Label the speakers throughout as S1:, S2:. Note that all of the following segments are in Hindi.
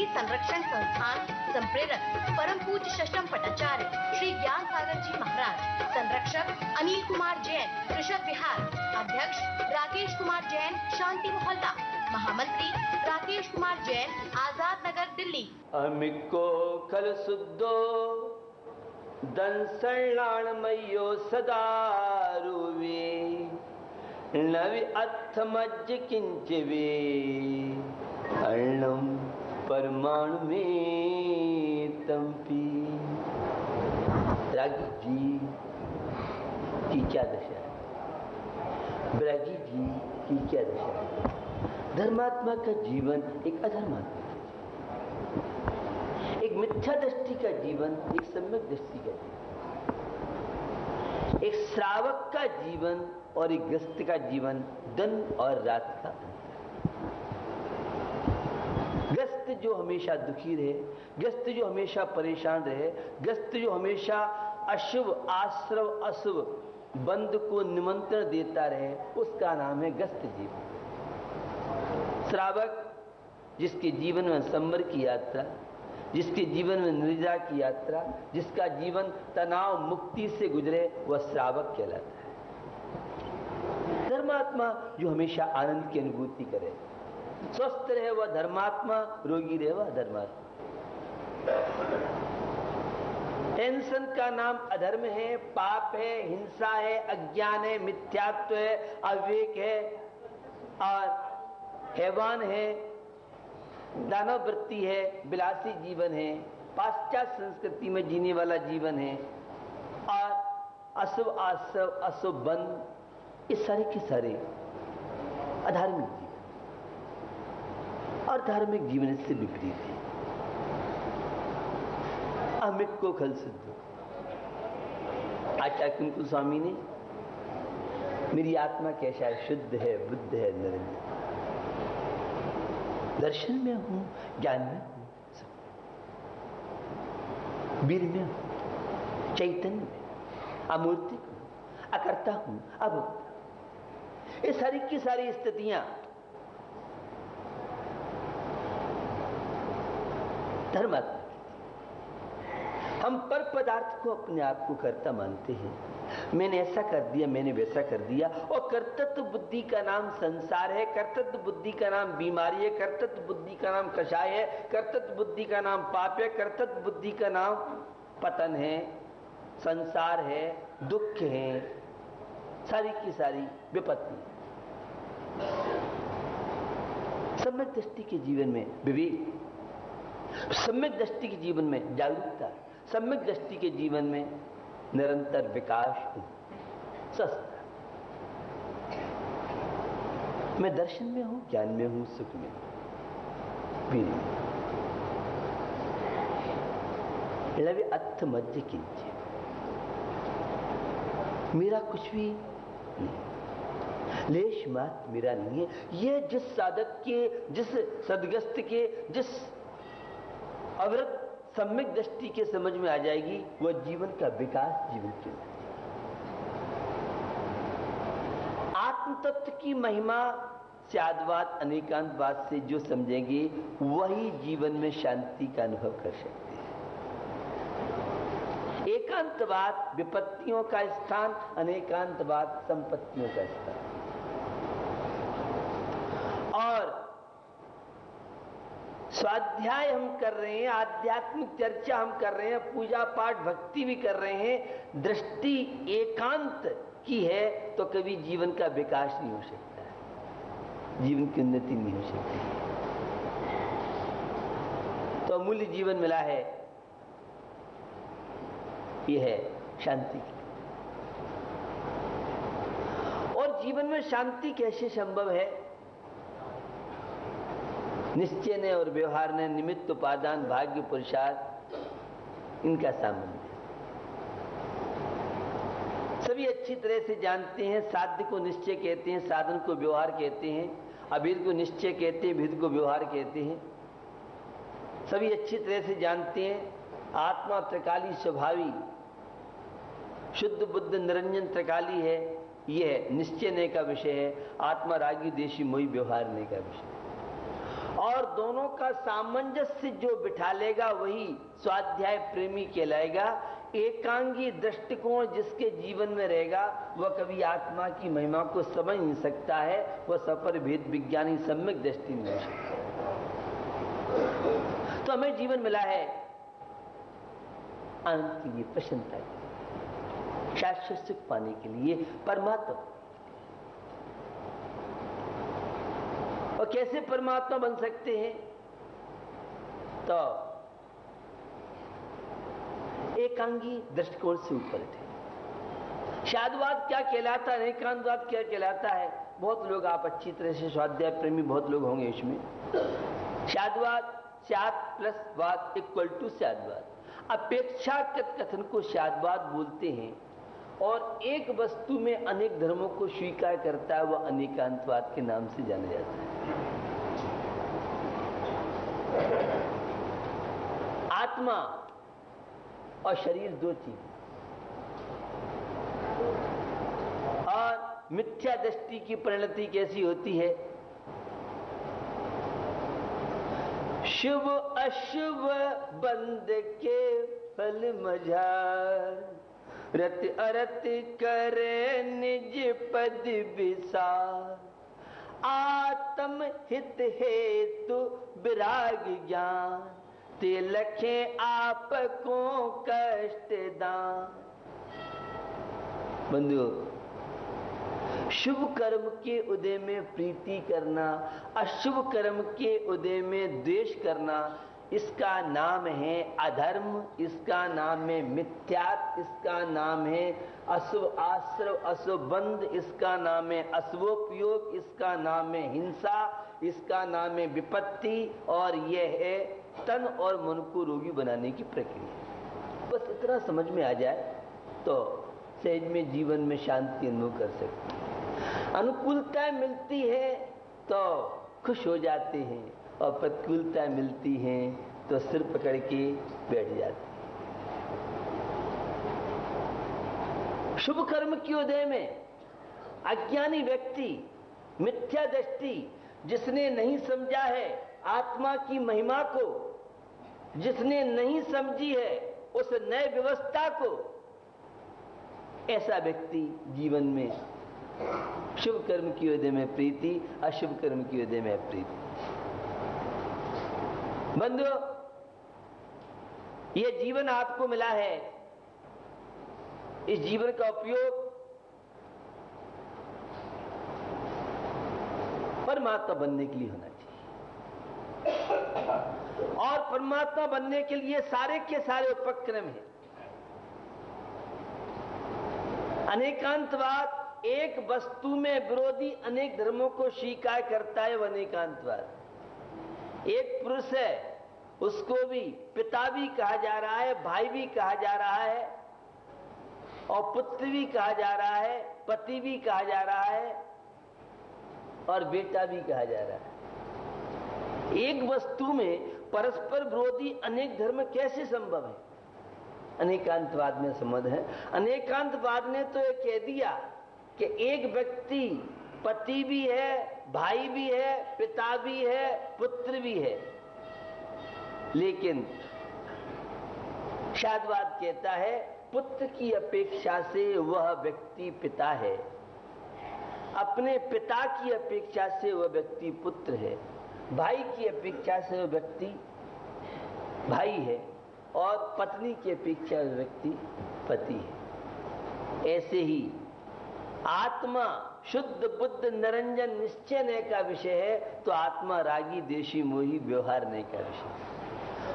S1: संरक्षण संस्थान संप्रेरक परम पूज्य षष्ठम पटाचार्य श्री ज्ञान सागर जी महाराज, संरक्षक अनिल कुमार जैन, कृषक विहार, अध्यक्ष राकेश कुमार जैन, शांति मोहल्ला, महामंत्री राकेश कुमार जैन, आजाद नगर, दिल्ली।
S2: अमिको खल सुद्धो दंसणाणमयो सदा रुवे नवि अर्थमज्ज किंचवे अर्णम परमाणु में तंपी। रागी जी की क्या दशा है, ब्रागी जी की क्या दशा है। धर्मात्मा का जीवन एक अधर्मात्मा, एक मिथ्या दृष्टि का जीवन, एक सम्यक दृष्टि का जीवन, एक श्रावक का जीवन और एक ग्रस्त का जीवन, दिन और रात का अंतर। ग्रस्त जो हमेशा दुखी रहे, ग्रस्त जो हमेशा परेशान रहे, ग्रस्त जो हमेशा अशुभ आश्रव अशुभ बंध को निमंत्रण देता रहे, उसका नाम है ग्रस्त जीवन। श्रावक जिसके जीवन में संवर की यात्रा, जिसके जीवन में निद्रा की यात्रा, जिसका जीवन तनाव मुक्ति से गुजरे, वह श्रावक कहलाता है। धर्मात्मा जो हमेशा आनंद की अनुभूति करे, स्वस्थ रहे वह धर्मात्मा, रोगी रहे वह धर्मात्मा। टेंशन का नाम अधर्म है, पाप है, हिंसा है, अज्ञान है, मिथ्यात्व है, अविवेक है और हैवान है, दानव वृत्ति है, विलासी जीवन है, पाश्चात्य संस्कृति में जीने वाला जीवन है और अशुभ आश्रव अशुभ बंध, ये सारे के सारे अधार्मिक जीवन और धार्मिक जीवन से विपरीत है। अमित को खल सिद्ध। आचार्य कुंकु स्वामी ने मेरी आत्मा कैसा है, शुद्ध है, बुद्ध है, निरंजन, दर्शन में हूं, ज्ञान में हूं, वीर में हूं, चैतन्य में, अमूर्तिक हूं, अकर्ता हूं, अभोक्ता। ये सारी की सारी स्थितियां धर्मात्मा। हम पर पदार्थ को अपने आप को कर्ता मानते हैं, मैंने ऐसा कर दिया, मैंने वैसा कर दिया, और कर्तृत्व बुद्धि का नाम संसार है, कर्तृत्व बुद्धि का नाम बीमारी है, कर्तृत्व बुद्धि का नाम कषाय है, कर्तृत्व बुद्धि का नाम पाप है, कर्तृत्व बुद्धि का नाम पतन है, संसार है, दुख है, सारी की सारी विपत्ति। सम्यक दृष्टि के जीवन में विवेक, सम्यक दृष्टि के जीवन में जागरूकता, सम्यक दृष्टि के जीवन में निरंतर विकास, स्वस्थ। मैं दर्शन में हूं, ज्ञान में हूं, सुख में हूं, वीर में। लवे अत्थ मध्य किंचित, मेरा कुछ भी नहीं, लेश मात्र मेरा नहीं है। यह जिस साधक के, जिस सदग्रस्त के, जिस अवृत सम्यक दृष्टि के समझ में आ जाएगी, वह जीवन का विकास जीवन के आत्म तत्व की महिमा स्याद्वाद अनेकांतवाद से जो समझेंगे, वही जीवन में शांति का अनुभव कर सकते हैं। एकांतवाद विपत्तियों का स्थान, अनेकांतवाद संपत्तियों का स्थान। और स्वाध्याय हम कर रहे हैं, आध्यात्मिक चर्चा हम कर रहे हैं, पूजा पाठ भक्ति भी कर रहे हैं, दृष्टि एकांत की है तो कभी जीवन का विकास नहीं हो सकता है, जीवन की उन्नति नहीं हो सकती। तो अमूल्य जीवन मिला है, यह है शांति। और जीवन में शांति कैसे संभव है? निश्चय ने और व्यवहार ने, निमित्त उपादान भाग्य पुरुषार्थ, इनका संबंध है। सभी अच्छी तरह से जानते हैं, साध्य को निश्चय कहते हैं, साधन को व्यवहार कहते हैं, अभेद को निश्चय कहते हैं, भेद को व्यवहार कहते हैं। सभी अच्छी तरह से जानते हैं आत्मा त्रिकाली स्वभावी, शुद्ध बुद्ध निरंजन त्रिकाली है, यह निश्चय ने का विषय है। आत्मा रागी देशी मोही व्यवहार ने का विषय। और दोनों का सामंजस्य जो बिठा लेगा वही स्वाध्याय प्रेमी कहलाएगा। एकांगी दृष्टिकोण जिसके जीवन में रहेगा वह कभी आत्मा की महिमा को समझ नहीं सकता है, वह सफर भेद विज्ञानी सम्यक दृष्टि नहीं हो सकता। तो हमें जीवन मिला है आनंद के लिए, प्रसन्नता के लिए, शाश्वत सुख पाने के लिए, परमात्मा। और कैसे परमात्मा बन सकते हैं? तो एकांगी दृष्टिकोण से ऊपर थे। शादवाद क्या कहलाता है, एकांतवाद क्या कहलाता है? बहुत लोग, आप अच्छी तरह से स्वाध्याय प्रेमी बहुत लोग होंगे इसमें। शादवाद, शाद प्लस वाद इक्वल टू शादवाद। अपेक्षाकृत कथन को शादवाद बोलते हैं, और एक वस्तु में अनेक धर्मों को स्वीकार करता है वह अनेकांतवाद के नाम से जाना जाता है। आत्मा और शरीर दो चीज, और मिथ्या दृष्टि की परिणति कैसी होती है? शुभ अशुभ बंद के फल मझार, रत अरत करे निज पद विसार, आत्म हित हेतु विराग ज्ञान, ते लखे आप को कष्ट दान। बंधुओं, शुभ कर्म के उदय में प्रीति करना, अशुभ कर्म के उदय में द्वेष करना, इसका नाम है अधर्म, इसका नाम है मिथ्यात्व, इसका नाम है अशुभ आश्रव, अशुभ बंध, इसका नाम है अशुभोपयोग, इसका नाम है हिंसा, इसका नाम है विपत्ति, और यह है तन और मन को रोगी बनाने की प्रक्रिया। बस इतना समझ में आ जाए तो सहज में जीवन में शांति अनुभव कर सकते हैं। अनुकूलता मिलती है तो खुश हो जाते हैं, और प्रतिकूलता मिलती हैं तो सिर पकड़ के बैठ जाते हैं। शुभ कर्म के उदय में अज्ञानी व्यक्ति, मिथ्या दृष्टि, जिसने नहीं समझा है आत्मा की महिमा को, जिसने नहीं समझी है उस नए व्यवस्था को, ऐसा व्यक्ति जीवन में शुभ कर्म की उदय में प्रीति, अशुभ कर्म की उदय में अप्रीति। बंधुओं, यह जीवन आपको मिला है, इस जीवन का उपयोग परमात्मा बनने के लिए होना चाहिए, और परमात्मा बनने के लिए सारे के सारे उपक्रम हैं। अनेकांतवाद एक वस्तु में विरोधी अनेक धर्मों को स्वीकार करता है, वह अनेकांतवाद। एक पुरुष है, उसको भी पिता भी कहा जा रहा है, भाई भी कहा जा रहा है, और पुत्र भी कहा जा रहा है, पति भी कहा जा रहा है, और बेटा भी कहा जा रहा है। एक वस्तु में परस्पर विरोधी अनेक धर्म कैसे संभव है? अनेकांतवाद में संबंध है। अनेकांतवाद ने तो ये कह दिया कि एक व्यक्ति पति भी है, भाई भी है, पिता भी है, पुत्र भी है, लेकिन शादवाद कहता है पुत्र की अपेक्षा से वह व्यक्ति पिता है, अपने पिता की अपेक्षा से वह व्यक्ति पुत्र है, भाई की अपेक्षा से वह व्यक्ति भाई है, और पत्नी की अपेक्षा वह व्यक्ति पति है। ऐसे ही आत्मा शुद्ध बुद्ध निरंजन निश्चय का विषय है, तो आत्मा रागी देशी मोही व्यवहार का विषय है।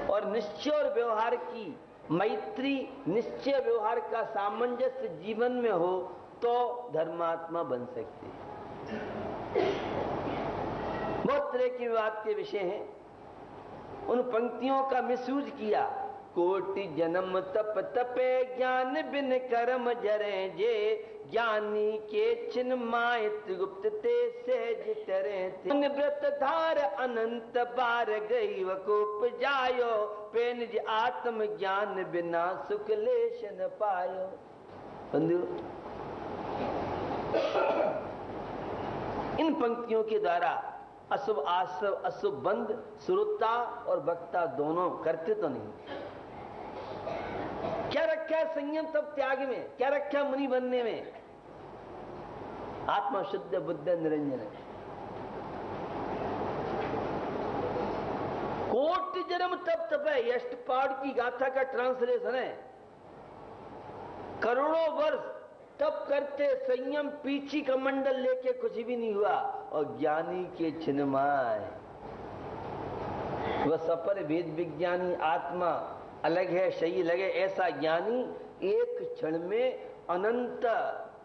S2: और निश्चय और व्यवहार की मैत्री, निश्चय व्यवहार का सामंजस्य जीवन में हो तो धर्मात्मा बन सकते हैं। बहुत तरह की बात के विषय हैं, उन पंक्तियों का मिसयूज किया। कोटि जन्म तप तपे ज्ञान बिन कर्म जरे जे, ज्ञानी के छिन माय त्रिगुप्त ते सहज तरे, व्रत धार अनंत बार गई वकोप जायो, पे निज आत्म ज्ञान बिना सुख लेश न पायो। बंधु, इन पंक्तियों के द्वारा अशुभ आश्रव अशुभ बंध, श्रोता और वक्ता दोनों करते तो नहीं। क्या रखा है संयम तब त्याग में, क्या रखा है मुनि बनने में? आत्मा शुद्ध बुद्ध निरंजन है। कोटि जन्म तप तपे, यष्टपाद की गाथा का ट्रांसलेशन है। करोड़ों वर्ष तप करते संयम पीछी का मंडल लेके कुछ भी नहीं हुआ, और ज्ञानी के छिन्माय वह सपर वेद विज्ञानी आत्मा अलग है, शरीर अलग है, ऐसा ज्ञानी एक क्षण में अनंत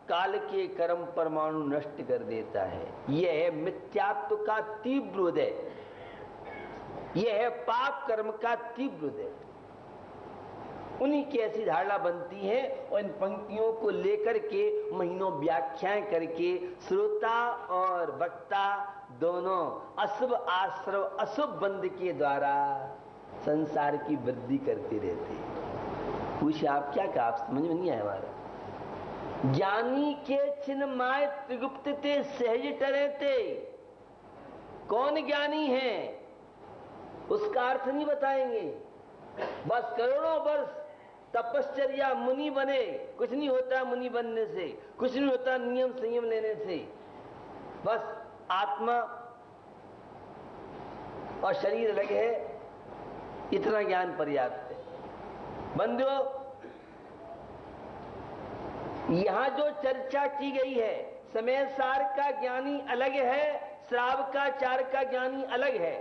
S2: काल के कर्म परमाणु नष्ट कर देता है। यह है मिथ्यात्व का तीव्र उदय, यह है पाप कर्म का तीव्र उदय। उन्हीं की ऐसी धारणा बनती है, और इन पंक्तियों को लेकर के महीनों व्याख्याएं करके श्रोता और वक्ता दोनों अशुभ आश्रव अशुभ बंध के द्वारा संसार की वृद्धि करते रहते हैं। पूछे आप क्या कहा, आप समझ में नहीं आया हमारा? ज्ञानी के छिन्माय त्रिगुप्त ते सहज टरे थे। कौन ज्ञानी है उसका अर्थ नहीं बताएंगे, बस करोड़ों वर्ष तपश्चर्या मुनि बने, कुछ नहीं होता मुनि बनने से, कुछ नहीं होता नियम संयम लेने से, बस आत्मा और शरीर अलग है, इतना ज्ञान पर्याप्त है। बंधुओं, यहां जो चर्चा की गई है, समय सार का ज्ञानी अलग है, श्रावकाचार का ज्ञानी अलग है।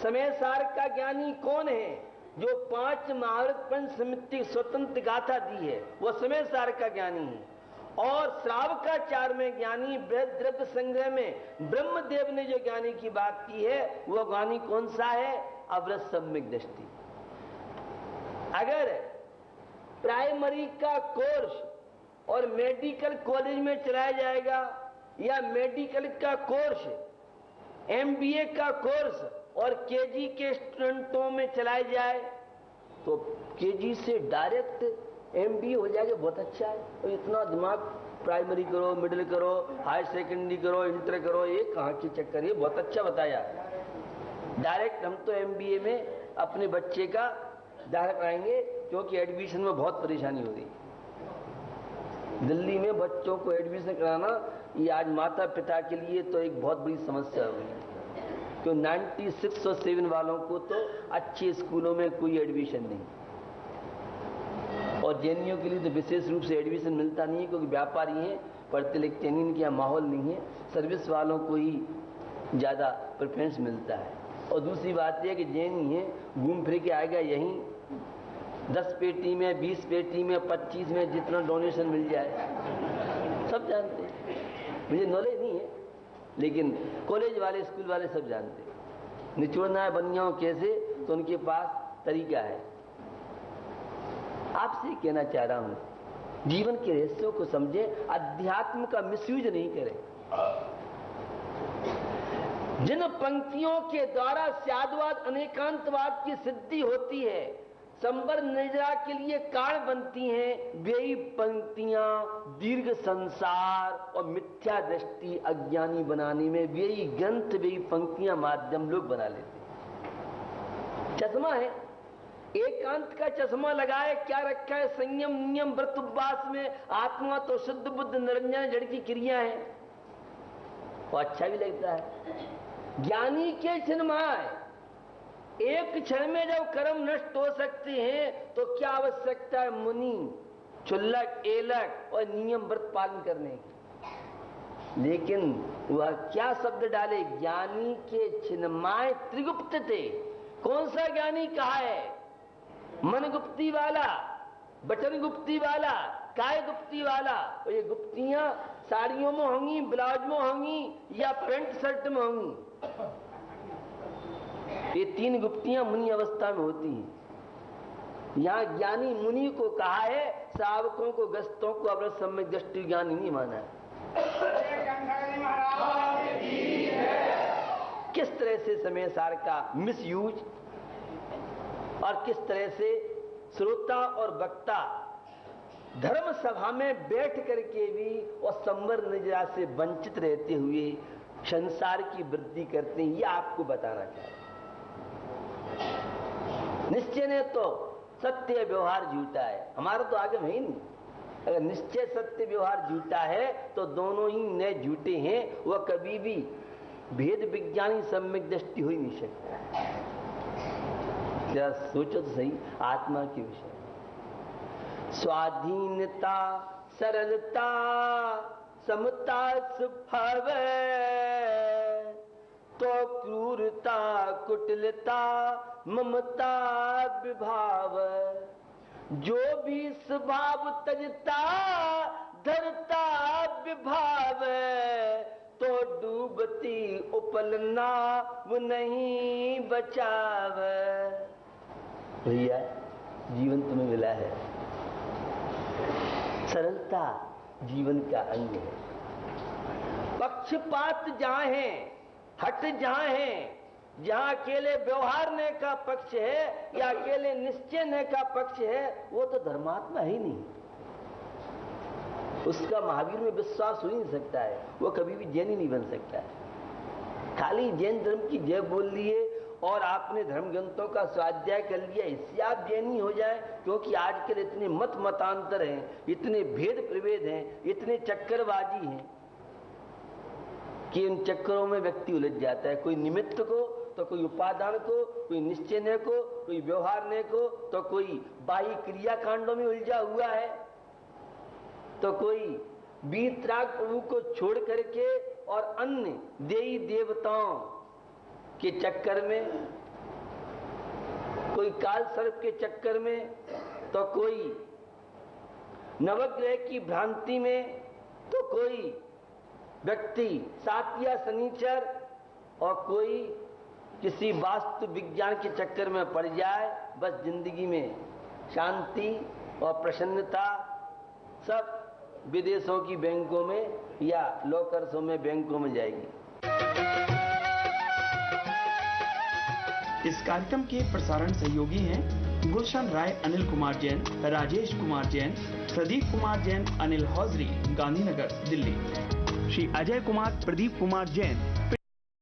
S2: समय सार का ज्ञानी कौन है? जो 5 महाभारत पंचसमिति स्वतंत्र गाथा दी है, वो समय सार का ज्ञानी है। और श्रावकाचार में ज्ञानी बृहद द्रव्य संग्रह में ब्रह्मदेव ने जो ज्ञानी की बात की है, वो ज्ञानी कौन सा है? अवृत सम्यक दृष्टि। अगर प्राइमरी का कोर्स और मेडिकल कॉलेज में चलाया जाएगा, या मेडिकल का कोर्स MBA का कोर्स और केजी के स्टूडेंटों में चलाया जाए, तो केजी से डायरेक्ट MBA हो जाएगा, बहुत अच्छा है। और इतना दिमाग, प्राइमरी करो, मिडिल करो, हायर सेकेंडरी करो, इंटर करो, ये कहाँ के चक्कर, ये बहुत अच्छा बताया। डायरेक्ट हम तो MBA में अपने बच्चे का दाखिला कराएंगे, क्योंकि एडमिशन में बहुत परेशानी हो रही। दिल्ली में बच्चों को एडमिशन कराना, ये आज माता पिता के लिए तो एक बहुत बड़ी समस्या हो गई, क्यों 96 और 7 वालों को तो अच्छे स्कूलों में कोई एडमिशन नहीं, और जेएनयू के लिए तो विशेष रूप से एडमिशन मिलता नहीं है, क्योंकि व्यापारी हैं, पढ़ते लिखते नहीं, इनके यहाँ माहौल नहीं है, सर्विस वालों को ही ज़्यादा प्रेफरेंस मिलता है। और दूसरी बात यह कि जेएनयू है, घूम फिर के आएगा यहीं 10 पेटी में, 20 पेटी में, 25 में, जितना डोनेशन मिल जाए, सब जानते हैं। मुझे नॉलेज नहीं है, लेकिन कॉलेज वाले, स्कूल वाले सब जानते हैं। निचोड़ना है बनियाओं कैसे, तो उनके पास तरीका है। आपसे कहना चाह रहा हूं, जीवन के रहस्यों को समझे, अध्यात्म का मिसयूज नहीं करें। जिन पंक्तियों के द्वारा स्यादवाद अनेकांतवाद की सिद्धि होती है, संबर निद्रा के लिए कारण बनती हैं, वे पंक्तियां दीर्घ संसार और मिथ्या दृष्टि अज्ञानी बनाने में वे ग्रंथ, वे पंक्तियां माध्यम लोग बना लेते हैं। चश्मा है, एकांत का चश्मा लगाए, क्या रखा है? संयम नियम व्रत उपवास में आत्मा तो शुद्ध बुद्ध निरंजन जड़ की क्रिया है, और अच्छा भी लगता है। ज्ञानी के छिन्माय एक क्षण में जब कर्म नष्ट हो सकते हैं, तो क्या आवश्यकता है मुनि, क्षुल्लक, एलक और नियम व्रत पालन करने की? लेकिन वह क्या शब्द डाले? ज्ञानी के छिन्माय त्रिगुप्त थे। कौन सा ज्ञानी कहा है? मन गुप्ती वाला, बचन गुप्ती वाला, काय गुप्ती वाला। और ये गुप्तियां साड़ियों में होंगी, ब्लाउज में होंगी, या पेंट शर्ट में होंगी? ये 3 गुप्तियां मुनि अवस्था में होती हैं। यहां ज्ञानी मुनि को कहा है, श्रावकों को, गस्तों को अवृत सम्यक दृष्टि ज्ञानी नहीं माना है। किस तरह से समय सार का मिसयूज, और किस तरह से श्रोता और वक्ता धर्म सभा में बैठ करके भी और संवर निद्रा से वंचित रहते हुए संसार की वृद्धि करते हैं, ये आपको बताना चाहते। निश्चय ने तो सत्य व्यवहार झूठा है, हमारा तो आगे है ही नहीं। अगर निश्चय सत्य व्यवहार झूठा है तो दोनों ही नए झूठे हैं, वह कभी भी भेद विज्ञानी सम्यक दृष्टि हो ही नहीं सकता। क्या सोचो तो सही आत्मा के विषय। स्वाधीनता, सरलता, समता स्वभाव, तो क्रूरता, कुटिलता, ममता विभाव। जो भी स्वभाव तजता, धरता विभाव, तो डूबती उपलना वो नहीं बचाव। भैया जीवन तुम्हें मिला है, सरलता जीवन का अंग है। पक्षपात जहां है, हट जहां है, जहां अकेले व्यवहारने का पक्ष है या अकेले निश्चयने का पक्ष है, वो तो धर्मात्मा ही नहीं। उसका महावीर में विश्वास हो ही नहीं सकता है, वो कभी भी जैन ही नहीं बन सकता है। खाली जैन धर्म की जय बोल लिए और आपने धर्म ग्रंथों का स्वाध्याय कर लिया, इससे आप जैन ही हो जाए। क्योंकि आजकल इतने मत मतांतर हैं, इतने भेद प्रभेद हैं, इतने चक्करबाजी हैं कि इन चक्करों में व्यक्ति उलझ जाता है। कोई निमित्त को तो कोई उपादान को, कोई निश्चयने को, कोई व्यवहारने को, तो कोई बाह्य क्रियाकांडों में उलझा हुआ है, तो कोई वीतराग प्रभु को छोड़ करके और अन्य देवी देवताओं के चक्कर में, कोई काल सर्प के चक्कर में, तो कोई नवग्रह की भ्रांति में, तो कोई व्यक्ति सातिया शनिचर, और कोई किसी वास्तु विज्ञान के चक्कर में पड़ जाए। बस जिंदगी में शांति और प्रसन्नता सब विदेशों की बैंकों में या लॉकर्सों में, बैंकों में जाएगी।
S3: इस कार्यक्रम के प्रसारण सहयोगी हैं गुलशन राय, अनिल कुमार जैन, राजेश कुमार जैन, प्रदीप कुमार जैन, अनिल हौजरी, गांधीनगर, दिल्ली। श्री अजय कुमार, प्रदीप कुमार जैन,